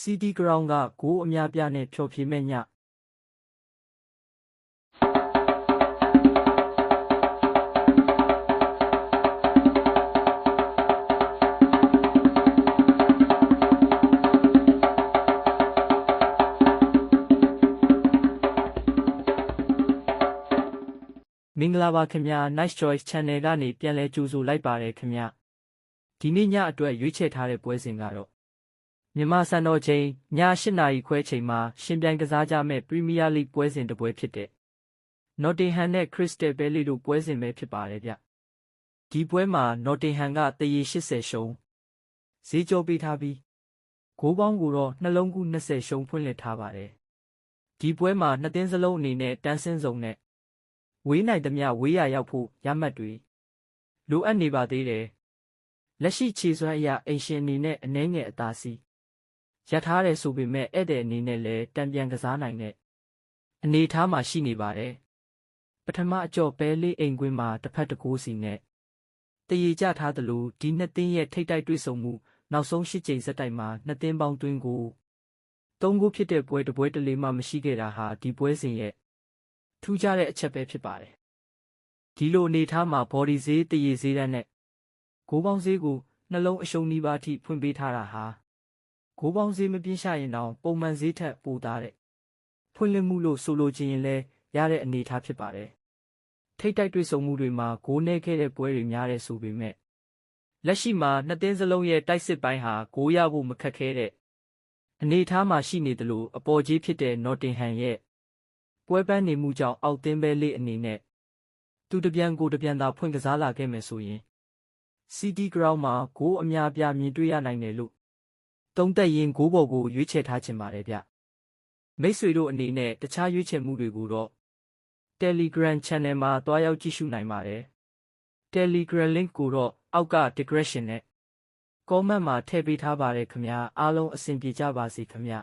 CD Ground ကဂိုးအများပြနဲ့ဖျော်ဖြေမဲ့ညမင်္ဂလာပါခင်ဗျာ Nice Choice Channel ကနေပြန်လည်ကြိုဆိုလိုက်ပါတယ်ခင်ဗျာဒီနေ့ညအတွက်ရွေးချယ်ထားတဲ့ပွဲစဉ်ကတော့မြန်မာစံတော်ချိန်ည8:00 နာရီခွဲချိန်မှာရှင်ပြိုင်ကစားကြမဲ့ Premier League ပွဲစဉ်တစ်ပွဲဖြစ်တဲ့ Nottingham နဲ့ Crystal Palace တို့ပွဲစဉ်ပဲဖြစ်ပါတယ်ဗျဒီပွဲမှာ Nottingham ကသရေ80ရှုံးဈေးကြောပေးထားပြီးဂိုးပေါင်းကိုတော့နှလုံးကူး20ရှုံးဖွင့်လှစ်ထားပါတယ်ဒီပွဲမှာနှစ်သင်းစလုံးအနေနဲ့တန်းဆင်းစုံနဲ့ဝေးနိုင်သမျှဝေးရရောက်ဖို့ရမှတ်တွေလိုအပ်နေပါသေးတယ်လက်ရှိခြေစွမ်းအရအိမ်ရှင်အနေနဲ့အနှဲငယ်အသာစီးရထားတယ်ဆိုပေမဲ့ဧည့်သည်အနေနဲ့လည်းတံပြန်ကစားနိုင်တဲ့အနေအထားမှာရှိနေပါတယ်ပထမအကြော့ပဲလေးအိမ်ကွင်းမှာတစ်ဖက်တစ်ကိုးစီနဲ့တရေကျထားသလိုဒီနှစ်သင်းရဲ့ထိပ်တိုက်တွေ့ဆုံမှုနောက်ဆုံး8ကြိမ်ဆက်တိုက်မှာနှစ်သင်းပေါင်းတွင်းကို3ဂိုးဖြစ်တဲ့ပွဲတစ်ပွဲတလေမှမရှိခဲ့တာဟာဒီပွဲစဉ်ရဲ့ထူးခြားတဲ့အချက်ပဲဖြစ်ပါတယ်ဒီလိုအနေထားမှာဘော်ဒီဈေးတရေဈေးတန်းနဲ့ဂိုးပေါင်းဈေးကိုနှလုံးအရှုံးနီးပါးထိဖွင့်ပေးထားတာဟာဂိုးပေါင်းဈေးမပြင်းရှာရင်တောင်ပုံမှန်ဈေးထက်ပိုသားတဲ့ဖွင့်လှစ်မှုလို့ဆိုလိုချင်ရင်လည်းရတဲ့အနေအထားဖြစ်ပါတယ်ထိပ်တိုက်တွေ့ဆုံမှုတွေမှာဂိုးနဲ့ခဲ့တဲ့ပွဲတွေများတဲ့ဆိုပေမဲ့လက်ရှိမှာနှစ်သင်းစလုံးရဲ့တိုက်စစ်ပိုင်းဟာဂိုးရဖို့မခက်ခဲတဲ့အနေအထားမှာရှိနေသလိုအပေါ်ကြီးဖြစ်တဲ့ Nottingham ရဲ့ပွဲပန်းနေမှုကြောင့်အောက်သင်းပဲလေးအနေနဲ့သူတပြန်ကိုတပြန်သာဖွင့်ကစားလာခဲ့မယ်ဆိုရင် CD Ground မှာဂိုးအများပြမြင်တွေ့ရနိုင်တယ်လို့သုံးသက်ရင်ဂိုးပေါ်ကိုရွေးချယ်ထားခြင်းပါတယ်ဗျမိတ်ဆွေတို့အနေနဲ့တခြားရွေးချယ်မှုတွေကိုတော့ Telegram Channel မှာတွားရောက်ကြည့်ရှုနိုင်ပါတယ် Telegram link ကိုတော့အောက်က description နဲ့ comment မှာထည့်ပေးထားပါတယ်ခင်ဗျာအားလုံးအဆင်ပြေကြပါစေခင်ဗျာ